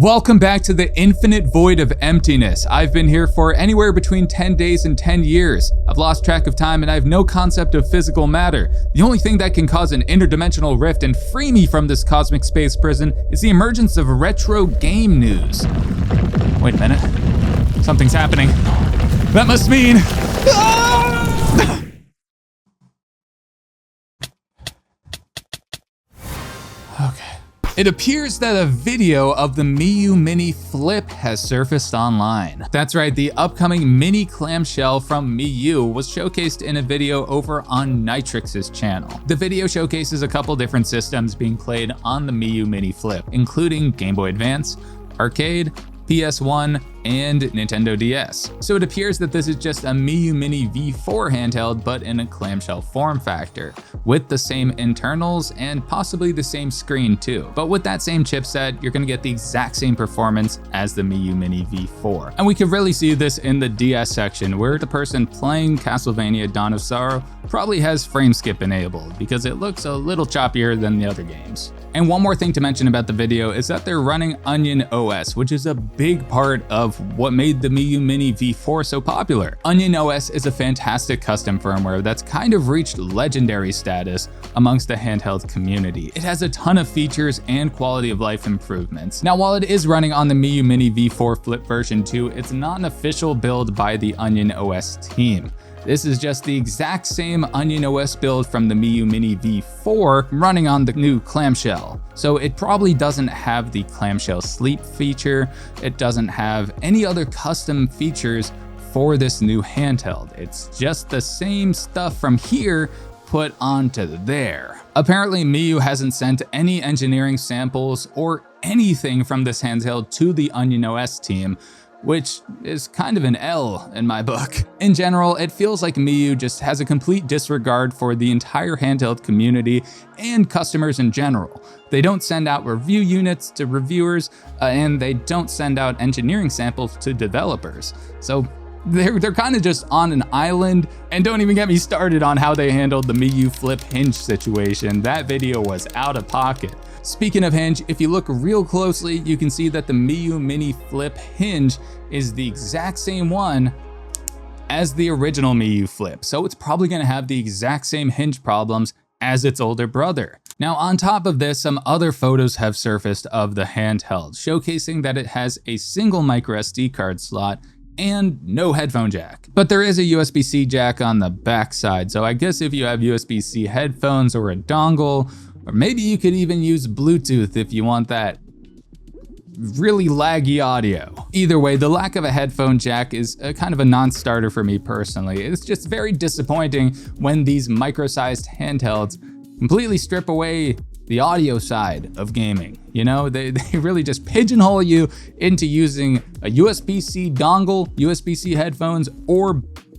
Welcome back to the infinite void of emptiness. I've been here for anywhere between 10 days and 10 years. I've lost track of time and I have no concept of physical matter. The only thing that can cause an interdimensional rift and free me from this cosmic space prison is the emergence of retro game news. Wait a minute. Something's happening. That must mean... Okay. It appears that a video of the Miyoo Mini Flip has surfaced online. That's right, the upcoming mini clamshell from Miyoo was showcased in a video over on NITTRX's channel. The video showcases a couple different systems being played on the Miyoo Mini Flip, including Game Boy Advance, Arcade, PS1, and Nintendo DS. So it appears that this is just a Miyoo Mini V4 handheld, but in a clamshell form factor, with the same internals and possibly the same screen too. But with that same chipset, you're gonna get the exact same performance as the Miyoo Mini V4. And we can really see this in the DS section, where the person playing Castlevania Dawn of Sorrow probably has frame skip enabled, because it looks a little choppier than the other games. And one more thing to mention about the video is that they're running Onion OS, which is a big part of what made the Miyoo Mini V4 so popular. Onion OS is a fantastic custom firmware that's kind of reached legendary status amongst the handheld community. It has a ton of features and quality of life improvements. Now, while it is running on the Miyoo Mini V4 Flip version 2, it's not an official build by the Onion OS team. This is just the exact same Onion OS build from the Miyoo Mini V4 running on the new clamshell. So it probably doesn't have the clamshell sleep feature. It doesn't have any other custom features for this new handheld. It's just the same stuff from here put onto there. Apparently Miyoo hasn't sent any engineering samples or anything from this handheld to the Onion OS team, which is kind of an L in my book. In general, it feels like Miyoo just has a complete disregard for the entire handheld community and customers in general. They don't send out review units to reviewers, and they don't send out engineering samples to developers. So they're kind of just on an island. And don't even get me started on how they handled the Miyoo Flip hinge situation. That video was out of pocket. Speaking of hinge, if you look real closely, you can see that the Miyoo Mini Flip hinge is the exact same one as the original Miyoo Flip. So it's probably gonna have the exact same hinge problems as its older brother. Now, on top of this, some other photos have surfaced of the handheld, showcasing that it has a single micro SD card slot and no headphone jack. But there is a USB-C jack on the back side, so I guess if you have USB-C headphones or a dongle, or maybe you could even use Bluetooth if you want that really laggy audio. Either way, the lack of a headphone jack is a kind of a non-starter for me personally. It's just very disappointing when these micro-sized handhelds completely strip away the audio side of gaming. You know, they really just pigeonhole you into using a USB-C dongle, USB-C headphones, or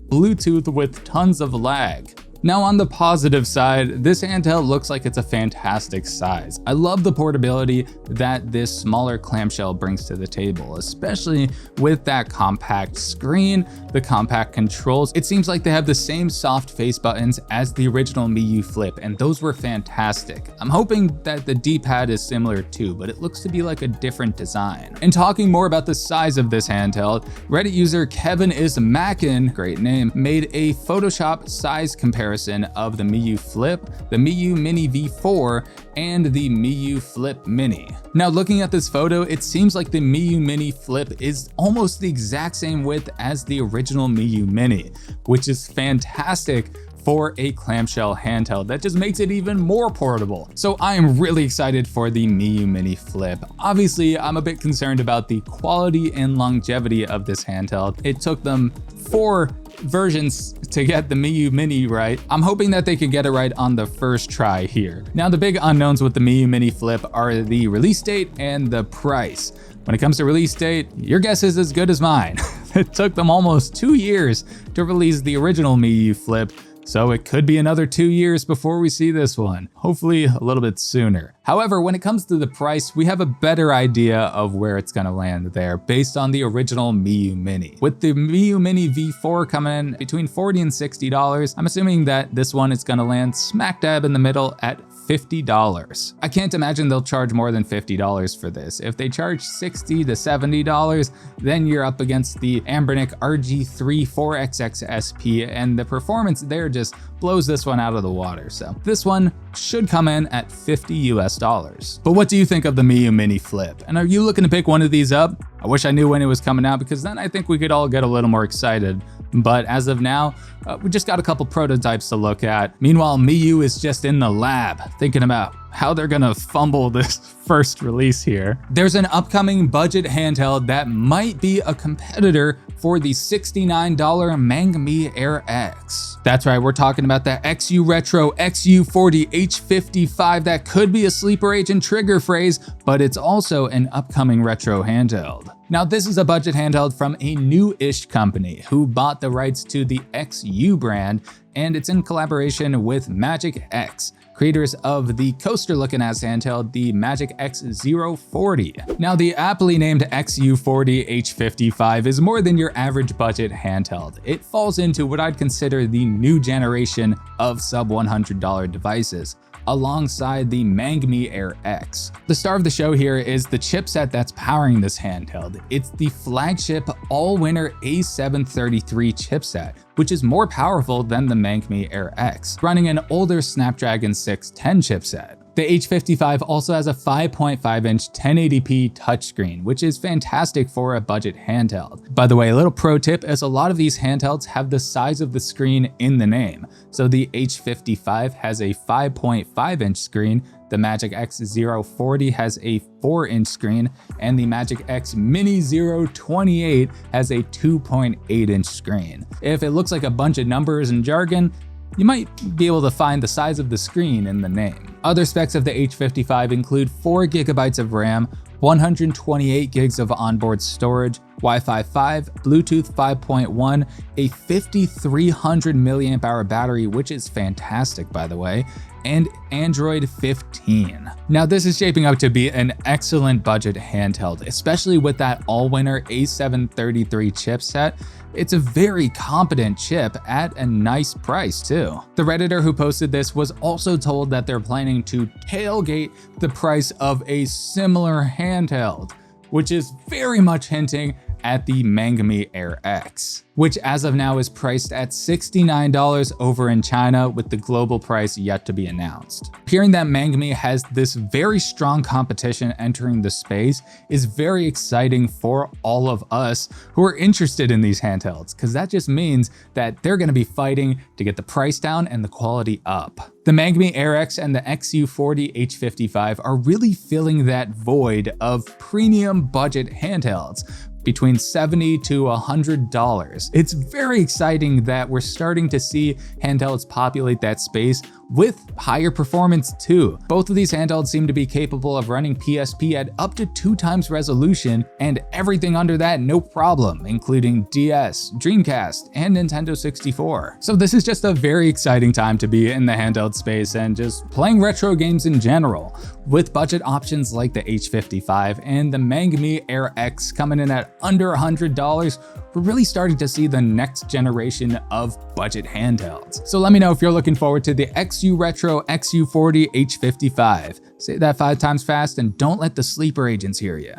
Bluetooth with tons of lag. Now, on the positive side, this handheld looks like it's a fantastic size. I love the portability that this smaller clamshell brings to the table, especially with that compact screen, the compact controls. It seems like they have the same soft face buttons as the original Miyoo Flip, and those were fantastic. I'm hoping that the D-pad is similar too, but it looks to be like a different design. And talking more about the size of this handheld, Reddit user Kevin is Mackin, great name, made a Photoshop size comparison of the Miyoo Flip, the Miyoo Mini V4, and the Miyoo Flip Mini. Now, looking at this photo, it seems like the Miyoo Mini Flip is almost the exact same width as the original Miyoo Mini, which is fantastic for a clamshell handheld. That just makes it even more portable. So I am really excited for the Miyoo Mini Flip. Obviously, I'm a bit concerned about the quality and longevity of this handheld. It took them 4 versions to get the Miyoo Mini right. I'm hoping that they can get it right on the first try here. Now, the big unknowns with the Miyoo Mini Flip are the release date and the price. When it comes to release date, your guess is as good as mine. It took them almost 2 years to release the original Miyoo Flip, so it could be another 2 years before we see this one, hopefully a little bit sooner. However, when it comes to the price, we have a better idea of where it's gonna land there based on the original Miyoo Mini. With the Miyoo Mini V4 coming in between $40 and $60, I'm assuming that this one is gonna land smack dab in the middle at $50. I can't imagine they'll charge more than $50 for this. If they charge $60 to $70, then you're up against the Anbernic RG3 4XX SP, and the performance there just blows this one out of the water. So this one should come in at $50 US. But what do you think of the Miyoo Mini Flip? And are you looking to pick one of these up? I wish I knew when it was coming out, because then I think we could all get a little more excited. But as of now, we just got a couple prototypes to look at. Meanwhile, Miyoo is just in the lab thinking about how they're gonna fumble this first release here. There's an upcoming budget handheld that might be a competitor for the $69 Mangmi Air X. That's right, we're talking about the XURetro XU40 H55. That could be a sleeper agent trigger phrase, but it's also an upcoming retro handheld. Now, this is a budget handheld from a new-ish company who bought the rights to the XU brand, and it's in collaboration with Magic X, creators of the coaster-looking ass handheld, the Magic X040. Now, the aptly named XU40 H55 is more than your average budget handheld. It falls into what I'd consider the new generation of sub-$100 devices, alongside the Mangmi Air X. The star of the show here is the chipset that's powering this handheld. It's the flagship all-winner A733 chipset, which is more powerful than the Mangmi Air X, running an older Snapdragon 610 chipset. The H55 also has a 5.5-inch 1080p touchscreen, which is fantastic for a budget handheld. By the way, a little pro tip is a lot of these handhelds have the size of the screen in the name. So the H55 has a 5.5-inch screen, the Magic X040 has a 4-inch screen, and the Magic X Mini 028 has a 2.8-inch screen. If it looks like a bunch of numbers and jargon, you might be able to find the size of the screen in the name. Other specs of the H55 include 4 GB of RAM, 128 gigs of onboard storage, Wi-Fi 5, Bluetooth 5.1, a 5300 mAh battery, which is fantastic by the way, and Android 15. Now, this is shaping up to be an excellent budget handheld, especially with that all-winner A733 chipset. It's a very competent chip at a nice price too. The Redditor who posted this was also told that they're planning to tailgate the price of a similar handheld, which is very much hinting at the Mangmi Air X, which as of now is priced at $69 over in China, with the global price yet to be announced. Hearing that Mangmi has this very strong competition entering the space is very exciting for all of us who are interested in these handhelds, because that just means that they're going to be fighting to get the price down and the quality up. The Mangmi Air X and the XU40 H55 are really filling that void of premium budget handhelds, between $70 to $100. It's very exciting that we're starting to see handhelds populate that space with higher performance too. Both of these handhelds seem to be capable of running PSP at up to 2x resolution and everything under that no problem, including DS, Dreamcast, and Nintendo 64. So this is just a very exciting time to be in the handheld space and just playing retro games in general. With budget options like the H55 and the Mangmi Air X coming in at under $100, we're really starting to see the next generation of budget handhelds. So let me know if you're looking forward to the XURetro XU40 H55. Say that 5 times fast and don't let the sleeper agents hear you.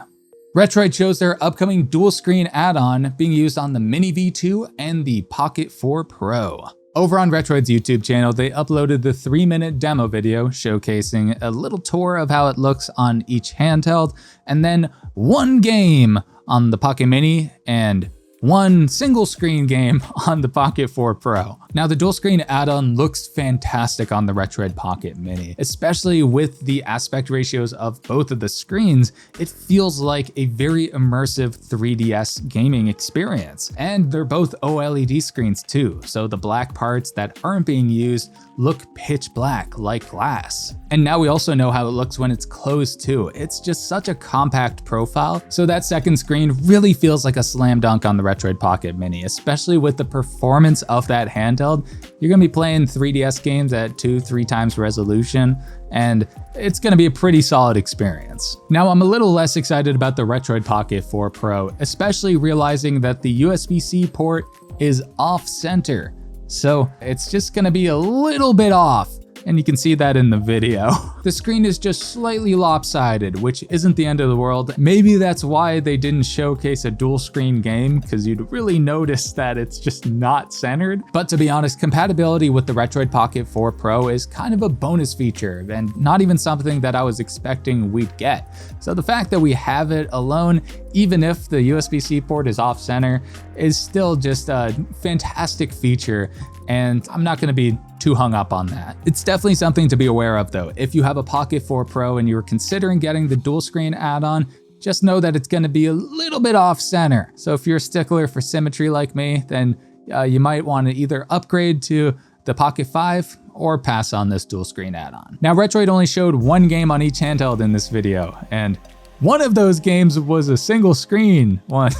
Retroid shows their upcoming dual screen add-on being used on the Mini V2 and the Pocket 4 Pro. Over on Retroid's YouTube channel, they uploaded the 3-minute demo video showcasing a little tour of how it looks on each handheld, and then one game on the Pocket Mini and one single screen game on the Pocket 4 Pro. Now, the dual screen add-on looks fantastic on the Retroid Pocket Mini, especially with the aspect ratios of both of the screens. It feels like a very immersive 3DS gaming experience. And they're both OLED screens too, so the black parts that aren't being used look pitch black like glass. And now we also know how it looks when it's closed too. It's just such a compact profile, so that second screen really feels like a slam dunk on the Retroid Pocket Mini, especially with the performance of that handheld. You're gonna be playing 3DS games at 2-3 times resolution, and it's gonna be a pretty solid experience. Now, I'm a little less excited about the Retroid Pocket 4 Pro, especially realizing that the USB-C port is off center. So it's just gonna be a little bit off and you can see that in the video. The screen is just slightly lopsided, which isn't the end of the world. Maybe that's why they didn't showcase a dual screen game, because you'd really notice that it's just not centered. But to be honest, compatibility with the Retroid Pocket 4 Pro is kind of a bonus feature, and not even something that I was expecting we'd get. So the fact that we have it alone, even if the USB-C port is off center, is still just a fantastic feature, and I'm not going to be too hung up on that. It's definitely something to be aware of though. If you have a Pocket 4 Pro and you're considering getting the dual screen add-on, just know that it's going to be a little bit off center. So if you're a stickler for symmetry like me, then you might want to either upgrade to the Pocket 5 or pass on this dual screen add-on. Now, Retroid only showed one game on each handheld in this video, and one of those games was a single screen one.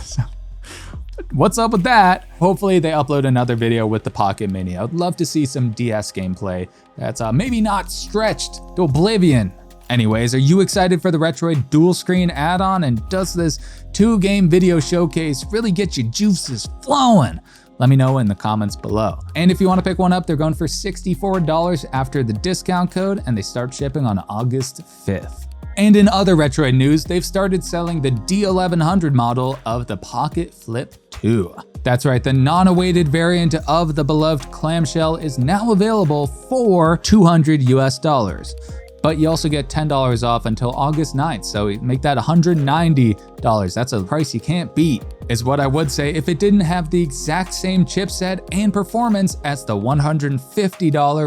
What's up with that? Hopefully they upload another video with the Pocket Mini. I'd love to see some DS gameplay that's maybe not stretched to oblivion. Anyways, are you excited for the Retroid dual screen add-on? And does this 2-game video showcase really get your juices flowing? Let me know in the comments below. And if you want to pick one up, they're going for $64 after the discount code, and they start shipping on August 5th. And in other Retroid news, they've started selling the D1100 model of the Pocket Flip 2. That's right, the non-awaited variant of the beloved clamshell is now available for $200 US. But you also get $10 off until August 9th, so make that $190. That's a price you can't beat, is what I would say if it didn't have the exact same chipset and performance as the $150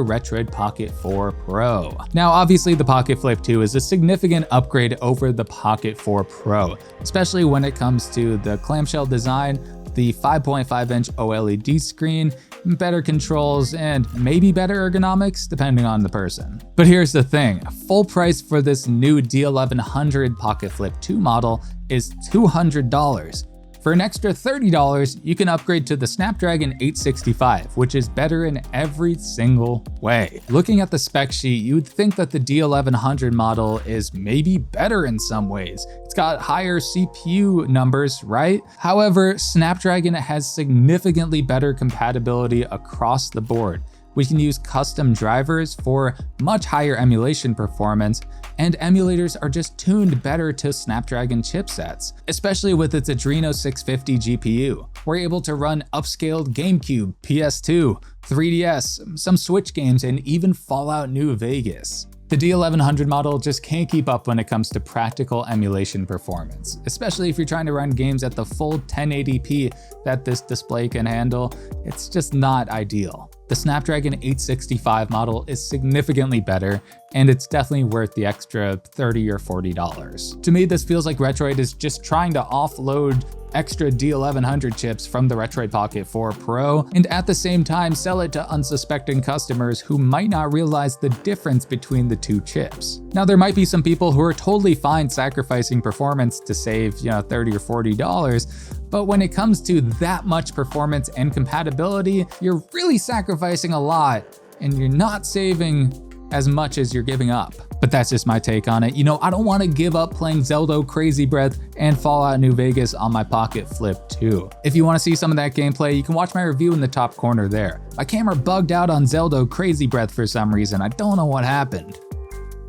Retroid Pocket 4 Pro. Now, obviously the Pocket Flip 2 is a significant upgrade over the Pocket 4 Pro, especially when it comes to the clamshell design, the 5.5-inch OLED screen, better controls, and maybe better ergonomics, depending on the person. But here's the thing, full price for this new D1100 Pocket Flip 2 model is $200. For an extra $30, you can upgrade to the Snapdragon 865, which is better in every single way. Looking at the spec sheet, you'd think that the D1100 model is maybe better in some ways. It's got higher CPU numbers, right? However, Snapdragon has significantly better compatibility across the board. We can use custom drivers for much higher emulation performance, and emulators are just tuned better to Snapdragon chipsets, especially with its Adreno 650 GPU. We're able to run upscaled GameCube, PS2, 3DS, some Switch games, and even Fallout New Vegas. The D1100 model just can't keep up when it comes to practical emulation performance, especially if you're trying to run games at the full 1080p that this display can handle. It's just not ideal. The Snapdragon 865 model is significantly better, and it's definitely worth the extra $30 or $40. To me, this feels like Retroid is just trying to offload extra D1100 chips from the Retroid Pocket 4 Pro, and at the same time sell it to unsuspecting customers who might not realize the difference between the two chips. Now, there might be some people who are totally fine sacrificing performance to save, $30 or $40, but when it comes to that much performance and compatibility, you're really sacrificing a lot, and you're not saving as much as you're giving up. But that's just my take on it. I don't want to give up playing Zelda Crazy Breath and Fallout New Vegas on my Pocket Flip 2. If you want to see some of that gameplay, you can watch my review in the top corner there. My camera bugged out on Zelda Crazy Breath for some reason. I don't know what happened.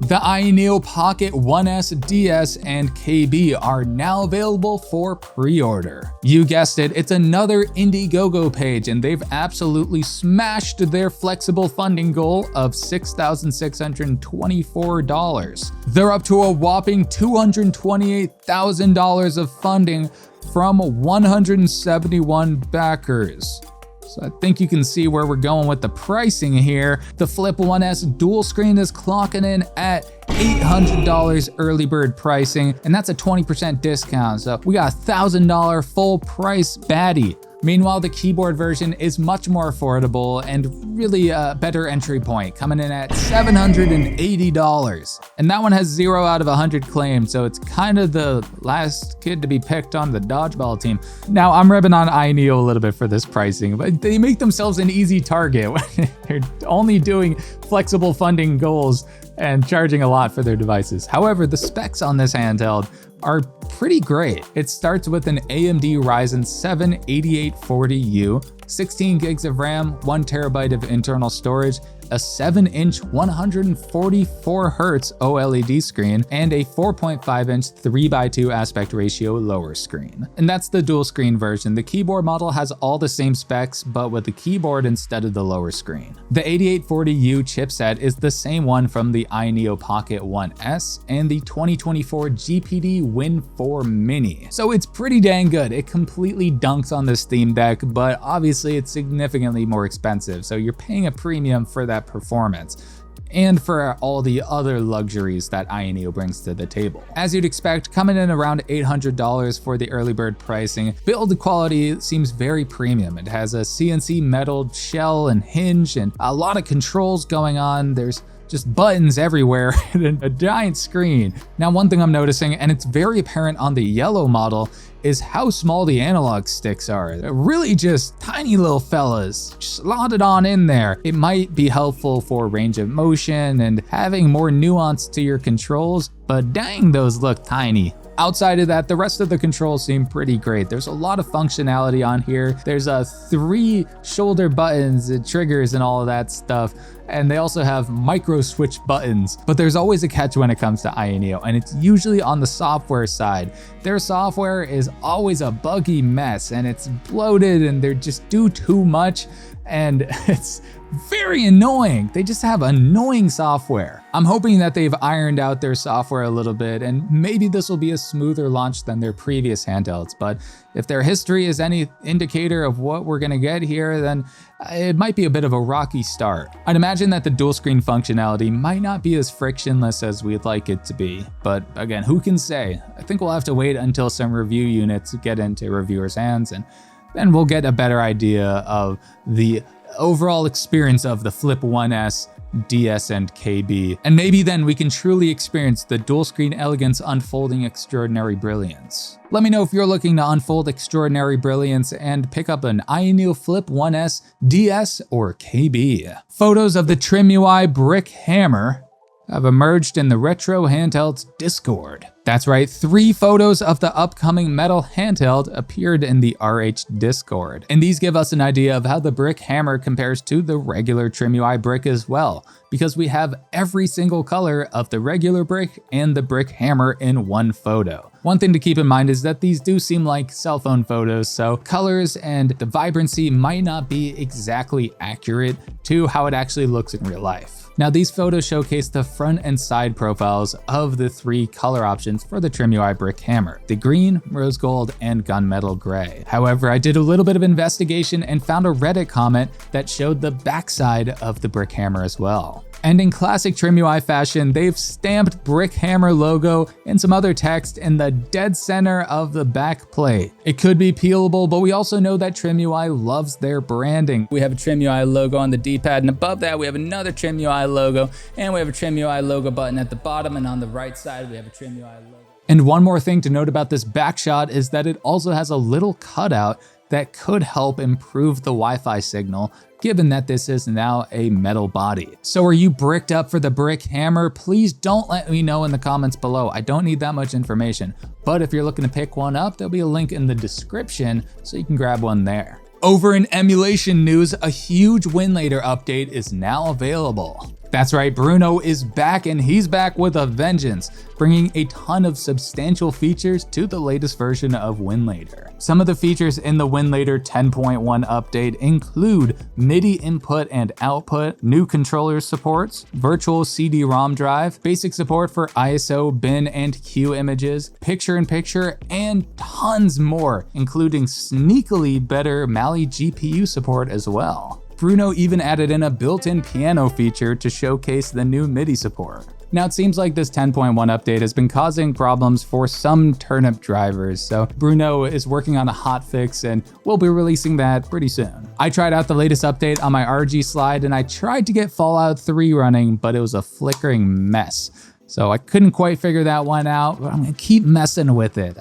The Ayaneo Pocket 1S, DS, and KB are now available for pre-order. You guessed it, it's another Indiegogo page, and they've absolutely smashed their flexible funding goal of $6,624. They're up to a whopping $228,000 of funding from 171 backers. So I think you can see where we're going with the pricing here. The Flip 1S dual screen is clocking in at $800 early bird pricing, and that's a 20% discount. So we got a $1,000 full price baddie. Meanwhile, the keyboard version is much more affordable and really a better entry point, coming in at $780. And that one has 0 out of 100 claims, so it's kind of the last kid to be picked on the dodgeball team. Now, I'm ribbing on Ayaneo a little bit for this pricing, but they make themselves an easy target when they're only doing flexible funding goals and charging a lot for their devices. However, the specs on this handheld are pretty great. It starts with an AMD Ryzen 7 8840U, 16 gigs of RAM, 1 terabyte of internal storage, a 7-inch 144Hz OLED screen and a 4.5-inch 3:2 aspect ratio lower screen. And that's the dual screen version. The keyboard model has all the same specs, but with the keyboard instead of the lower screen. The 8840U chipset is the same one from the Ayaneo Pocket 1S and the 2024 GPD Win 4 Mini. So it's pretty dang good. It completely dunks on the Steam Deck, but obviously it's significantly more expensive, so you're paying a premium for that performance and for all the other luxuries that Ayaneo brings to the table. As you'd expect, coming in around $800 for the early bird pricing, build quality seems very premium. It has a CNC metal shell and hinge and a lot of controls going on. There's just buttons everywhere and a giant screen. Now, one thing I'm noticing, and it's very apparent on the yellow model, is how small the analog sticks are. They're really just tiny little fellas, slotted on in there. It might be helpful for range of motion and having more nuance to your controls, but dang, those look tiny. Outside of that, the rest of the controls seem pretty great. There's a lot of functionality on here. There's 3 shoulder buttons and triggers and all of that stuff. And they also have micro switch buttons. But there's always a catch when it comes to Ayaneo, and it's usually on the software side. Their software is always a buggy mess, and it's bloated, and they just do too much, and it's very annoying. They just have annoying software. I'm hoping that they've ironed out their software a little bit, and maybe this will be a smoother launch than their previous handhelds. But if their history is any indicator of what we're gonna get here, then it might be a bit of a rocky start. I'd imagine that the dual screen functionality might not be as frictionless as we'd like it to be, but again, who can say? I think we'll have to wait until some review units get into reviewers' hands, and then we'll get a better idea of the overall experience of the Flip 1S, DS, and KB. And maybe then we can truly experience the dual screen elegance unfolding extraordinary brilliance. Let me know if you're looking to unfold extraordinary brilliance and pick up an Ayaneo Flip 1S, DS, or KB. Photos of the Trimui Brick Hammer have emerged in the Retro Handhelds Discord. That's right, 3 photos of the upcoming metal handheld appeared in the RH Discord. And these give us an idea of how the Brick Hammer compares to the regular Trimui Brick as well, because we have every single color of the regular Brick and the Brick Hammer in one photo. One thing to keep in mind is that these do seem like cell phone photos, so colors and the vibrancy might not be exactly accurate to how it actually looks in real life. Now, these photos showcase the front and side profiles of the 3 color options for the Trimui Brick Hammer: the green, rose gold, and gunmetal gray. However, I did a little bit of investigation and found a Reddit comment that showed the backside of the Brick Hammer as well. And in classic Trimui fashion, they've stamped Brick Hammer logo and some other text in the dead center of the back plate. It could be peelable, but we also know that Trimui loves their branding. We have a Trimui logo on the D-pad, and above that we have another Trimui logo, and we have a Trimui logo button at the bottom, and on the right side we have a Trimui logo. And one more thing to note about this back shot is that it also has a little cutout that could help improve the Wi-Fi signal, given that this is now a metal body. So are you bricked up for the Brick Hammer? Please don't let me know in the comments below. I don't need that much information. But if you're looking to pick one up, there'll be a link in the description so you can grab one there. Over in emulation news, a HUGE Winlator update is now available. That's right, Bruno is back, and he's back with a vengeance, bringing a ton of substantial features to the latest version of Winlator. Some of the features in the Winlator 10.1 update include MIDI input and output, new controller supports, virtual CD-ROM drive, basic support for ISO, bin, and Q images, picture-in-picture, and tons more, including sneakily better Mali GPU support as well. Bruno even added in a built-in piano feature to showcase the new MIDI support. Now, it seems like this 10.1 update has been causing problems for some turnip drivers, so Bruno is working on a hotfix, and we'll be releasing that pretty soon. I tried out the latest update on my RG slide, and I tried to get Fallout 3 running, but it was a flickering mess. So I couldn't quite figure that one out, but I'm gonna keep messing with it.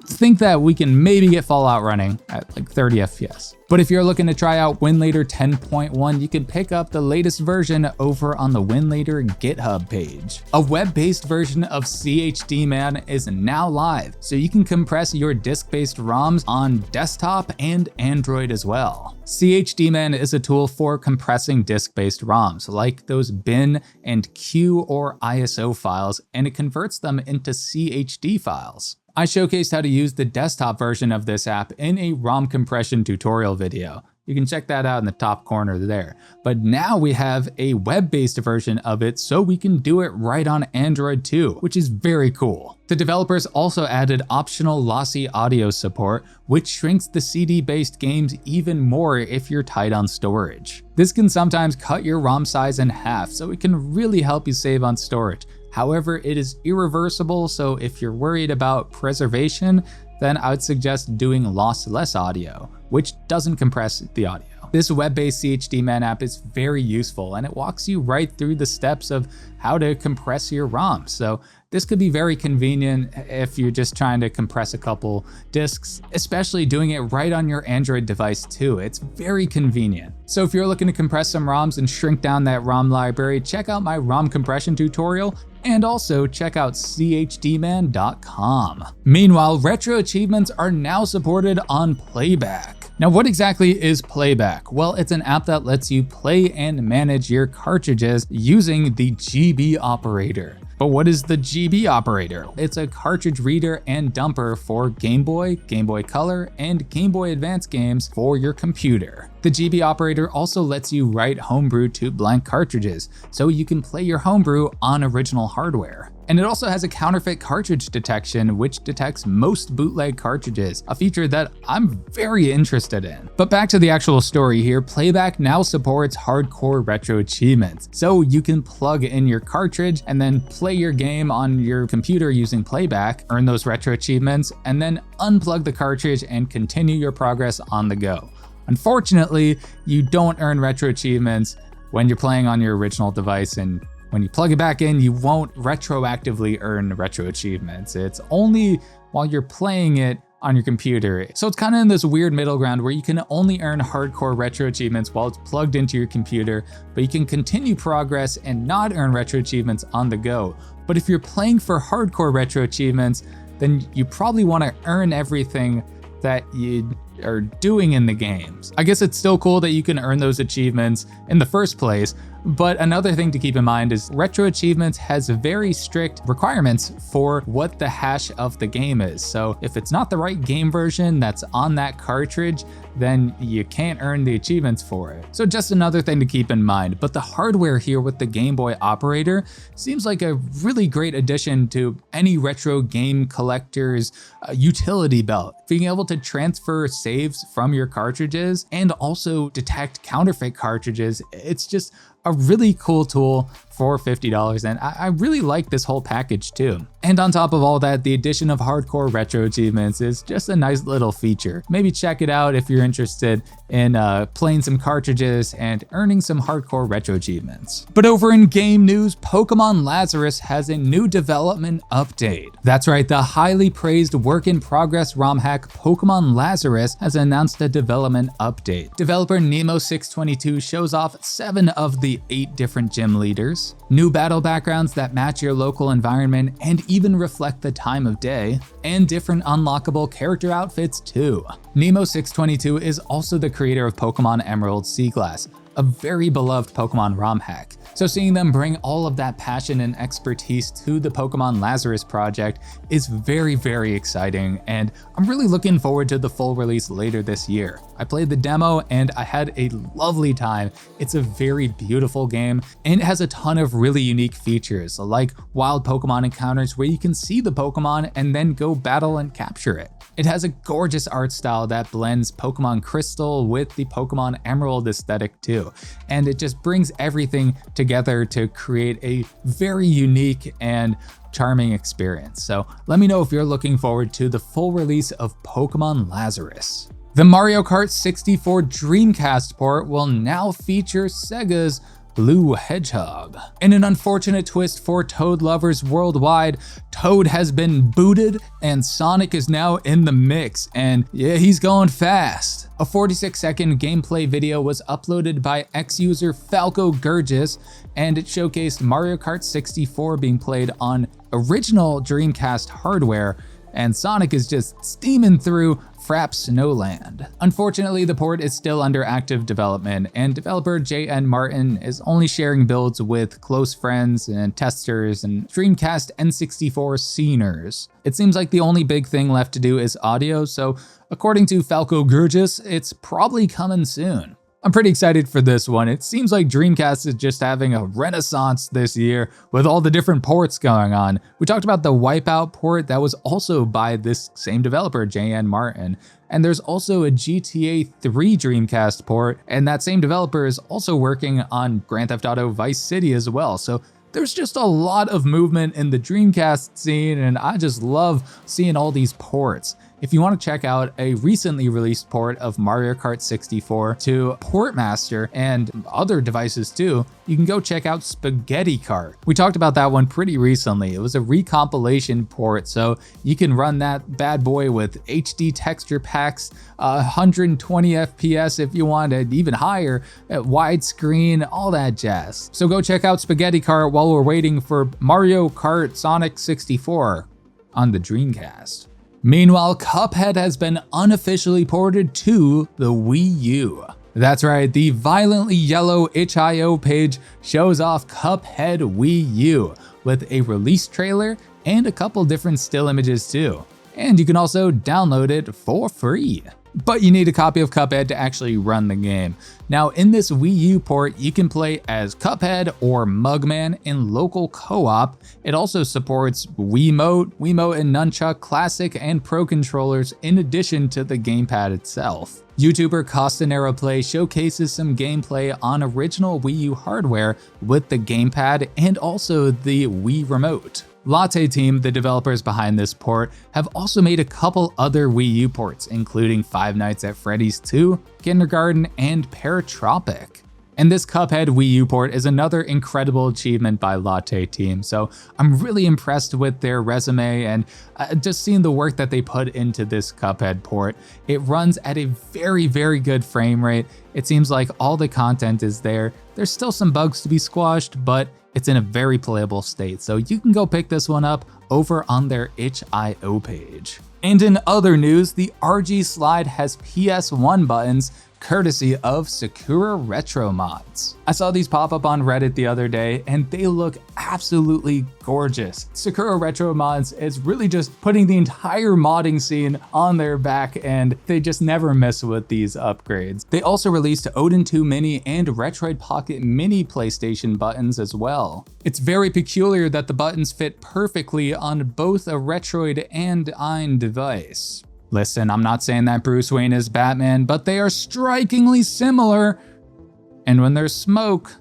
think that we can maybe get Fallout running at like 30 FPS. But if you're looking to try out Winlator 10.1, you can pick up the latest version over on the Winlator GitHub page. A web-based version of CHDMAN is now live, so you can compress your disk-based ROMs on desktop and Android as well. CHDMAN is a tool for compressing disk-based ROMs, like those bin and Q or ISO files, and it converts them into CHD files. I showcased how to use the desktop version of this app in a ROM compression tutorial video. You can check that out in the top corner there. But now we have a web-based version of it, so we can do it right on Android too, which is very cool. The developers also added optional lossy audio support, which shrinks the CD-based games even more if you're tight on storage. This can sometimes cut your ROM size in half, so it can really help you save on storage. However, it is irreversible, so if you're worried about preservation, then I would suggest doing lossless audio, which doesn't compress the audio. This web-based CHDMAN app is very useful, and it walks you right through the steps of how to compress your ROM. So this could be very convenient if you're just trying to compress a couple disks, especially doing it right on your Android device too. It's very convenient. So if you're looking to compress some ROMs and shrink down that ROM library, check out my ROM compression tutorial, and also check out CHDMAN.com. Meanwhile, RetroAchievements are now supported on Playback. Now, what exactly is Playback? Well, it's an app that lets you play and manage your cartridges using the GB operator. But what is the GB operator? It's a cartridge reader and dumper for Game Boy, Game Boy Color, and Game Boy Advance games for your computer. The GB operator also lets you write homebrew to blank cartridges, so you can play your homebrew on original hardware. And it also has a counterfeit cartridge detection, which detects most bootleg cartridges, a feature that I'm very interested in. But back to the actual story here, Playback now supports hardcore retro achievements. So you can plug in your cartridge and then play your game on your computer using Playback, earn those retro achievements, and then unplug the cartridge and continue your progress on the go. Unfortunately, you don't earn retro achievements when you're playing on your original device, and when you plug it back in, you won't retroactively earn retro achievements. It's only while you're playing it on your computer. So it's kind of in this weird middle ground where you can only earn hardcore retro achievements while it's plugged into your computer, but you can continue progress and not earn retro achievements on the go. But if you're playing for hardcore retro achievements, then you probably want to earn everything that you are doing in the games. I guess it's still cool that you can earn those achievements in the first place, but another thing to keep in mind is Retro Achievements has very strict requirements for what the hash of the game is. So if it's not the right game version that's on that cartridge, then you can't earn the achievements for it. So just another thing to keep in mind. But the hardware here with the Game Boy operator seems like a really great addition to any retro game collector's utility belt. Being able to transfer saves from your cartridges and also detect counterfeit cartridges, it's just a really cool tool for $50, and I really like this whole package too. And on top of all that, the addition of hardcore retro achievements is just a nice little feature. Maybe check it out if you're interested in playing some cartridges and earning some hardcore retro achievements. But over in game news, Pokemon Lazarus has a new development update. That's right, the highly praised work-in-progress ROM hack Pokemon Lazarus has announced a development update. Developer Nemo622 shows off 7 of the 8 different gym leaders, new battle backgrounds that match your local environment and even reflect the time of day, and different unlockable character outfits too. Nemo622 is also the creator of Pokemon Emerald Seaglass, a very beloved Pokemon ROM hack. So seeing them bring all of that passion and expertise to the Pokemon Lazarus project is very, very exciting, and I'm really looking forward to the full release later this year. I played the demo and I had a lovely time. It's a very beautiful game and it has a ton of really unique features, like wild Pokemon encounters where you can see the Pokemon and then go battle and capture it. It has a gorgeous art style that blends Pokemon Crystal with the Pokemon Emerald aesthetic too, and it just brings everything together to create a very unique and charming experience. So let me know if you're looking forward to the full release of Pokemon Lazarus. The Mario Kart 64 Dreamcast port will now feature Sega's Blue Hedgehog. In an unfortunate twist for Toad lovers worldwide, Toad has been booted and Sonic is now in the mix, and yeah, he's going fast. A 46-second gameplay video was uploaded by ex-user Falco Gurgis, and it showcased Mario Kart 64 being played on original Dreamcast hardware, and Sonic is just steaming through Frap Snowland. Unfortunately, the port is still under active development, and developer J.N. Martin is only sharing builds with close friends and testers and Dreamcast N64 sceners. It seems like the only big thing left to do is audio, so according to Falco Gurgis, it's probably coming soon. I'm pretty excited for this one. It seems like Dreamcast is just having a renaissance this year with all the different ports going on. We talked about the Wipeout port that was also by this same developer, J.N. Martin. And there's also a GTA 3 Dreamcast port, and that same developer is also working on Grand Theft Auto Vice City as well. So there's just a lot of movement in the Dreamcast scene, and I just love seeing all these ports. If you want to check out a recently released port of Mario Kart 64 to Portmaster and other devices too, you can go check out Spaghetti Kart. We talked about that one pretty recently. It was a recompilation port, so you can run that bad boy with HD texture packs, 120 FPS if you want it, even higher, at widescreen, all that jazz. So go check out Spaghetti Kart while we're waiting for Mario Kart Sonic 64 on the Dreamcast. Meanwhile, Cuphead has been unofficially ported to the Wii U. That's right, the violently yellow itch.io page shows off Cuphead Wii U with a release trailer and a couple different still images too. And you can also download it for free. But you need a copy of Cuphead to actually run the game. Now, in this Wii U port, you can play as Cuphead or Mugman in local co-op. It also supports Wiimote and Nunchuck Classic and Pro controllers in addition to the gamepad itself. YouTuber Costenaro Play showcases some gameplay on original Wii U hardware with the gamepad and also the Wii Remote. Latte team, the developers behind this port, have also made a couple other Wii U ports, including Five Nights at Freddy's 2, Kindergarten, and Paratropic. And this Cuphead Wii U port is another incredible achievement by Latte team, so I'm really impressed with their resume and just seeing the work that they put into this Cuphead port. It runs at a very, very good frame rate. It seems like all the content is there. There's still some bugs to be squashed, but it's in a very playable state, so you can go pick this one up over on their itch.io page. And in other news, the RG Slide has PS1 buttons courtesy of XURetro mods. I saw these pop up on Reddit the other day and they look absolutely gorgeous. XURetro mods is really just putting the entire modding scene on their back and they just never miss with these upgrades. They also released Odin 2 Mini and Retroid Pocket Mini PlayStation buttons as well. It's very peculiar that the buttons fit perfectly on both a Retroid and Ein device. Listen, I'm not saying that Bruce Wayne is Batman, but they are strikingly similar. And when there's smoke,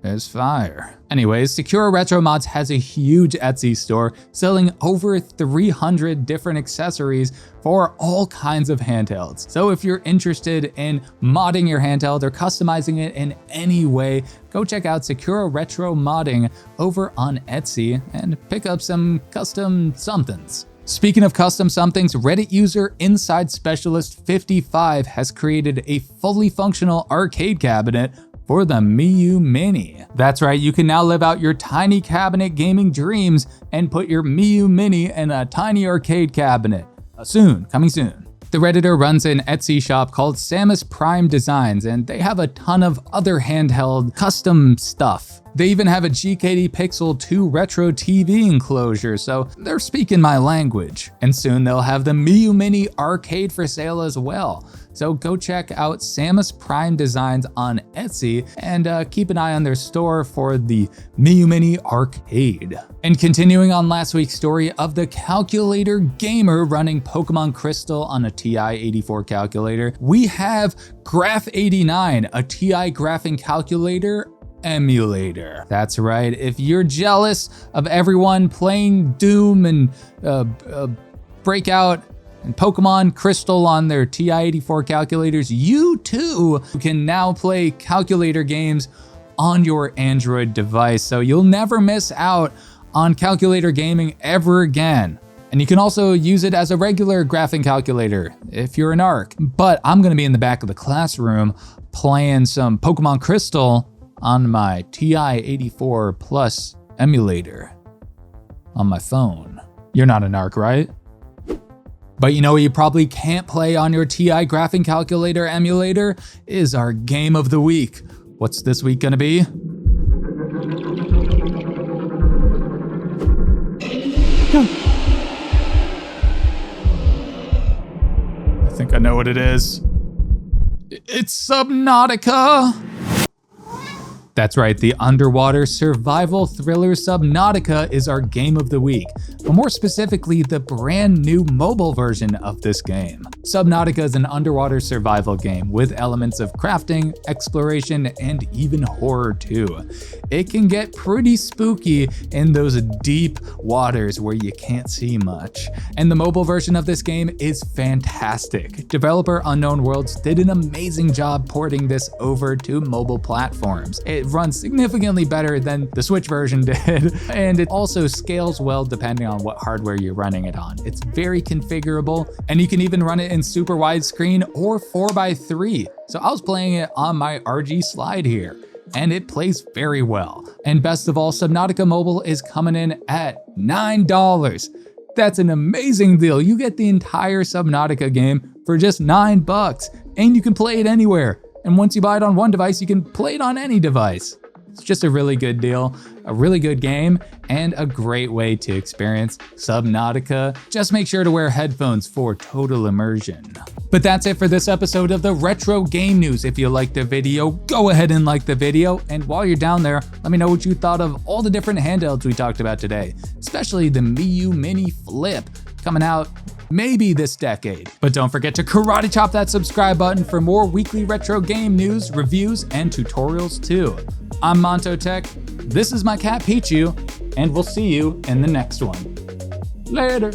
there's fire. Anyways, XURetro Mods has a huge Etsy store selling over 300 different accessories for all kinds of handhelds. So if you're interested in modding your handheld or customizing it in any way, go check out XURetro Modding over on Etsy and pick up some custom somethings. Speaking of custom somethings, Reddit user Inside Specialist 55 has created a fully functional arcade cabinet for the Miyoo Mini. That's right, you can now live out your tiny cabinet gaming dreams and put your Miyoo Mini in a tiny arcade cabinet. Coming soon. The Redditor runs an Etsy shop called Samus Prime Designs, and they have a ton of other handheld custom stuff. They even have a GKD Pixel 2 retro TV enclosure, so they're speaking my language. And soon they'll have the Miyoo Mini arcade for sale as well. So go check out Samus Prime Designs on Etsy and keep an eye on their store for the Miyoo Mini arcade. And continuing on last week's story of the Calculator Gamer running Pokemon Crystal on a TI-84 calculator, we have Graph89, a TI graphing calculator emulator. That's right, if you're jealous of everyone playing Doom and Breakout and Pokemon Crystal on their TI-84 calculators, you too can now play calculator games on your Android device, so you'll never miss out on calculator gaming ever again. And you can also use it as a regular graphing calculator if you're an ARC. But I'm gonna be in the back of the classroom playing some Pokemon Crystal on my TI-84 Plus emulator on my phone. You're not an ARC, right? But you know what you probably can't play on your TI graphing calculator emulator is our game of the week. What's this week gonna be? I think I know what it is. It's Subnautica! That's right, the underwater survival thriller Subnautica is our game of the week, but more specifically, the brand new mobile version of this game. Subnautica is an underwater survival game with elements of crafting, exploration, and even horror too. It can get pretty spooky in those deep waters where you can't see much. And the mobile version of this game is fantastic. Developer Unknown Worlds did an amazing job porting this over to mobile platforms. It runs significantly better than the Switch version did, and it also scales well depending on what hardware you're running it on. It's very configurable, and you can even run it in super widescreen or 4:3. So I was playing it on my RG Slide here, and it plays very well. And best of all, Subnautica Mobile is coming in at $9. That's an amazing deal. You get the entire Subnautica game for just $9, and you can play it anywhere. And once you buy it on one device, you can play it on any device. It's just a really good deal, a really good game, and a great way to experience Subnautica. Just make sure to wear headphones for total immersion. But that's it for this episode of the Retro Game News. If you liked the video, go ahead and like the video. And while you're down there, let me know what you thought of all the different handhelds we talked about today, especially the Miyoo Mini Flip coming out maybe this decade. But don't forget to karate chop that subscribe button for more weekly retro game news, reviews, and tutorials too. I'm Montotech, this is my cat Pichu, and we'll see you in the next one. Later.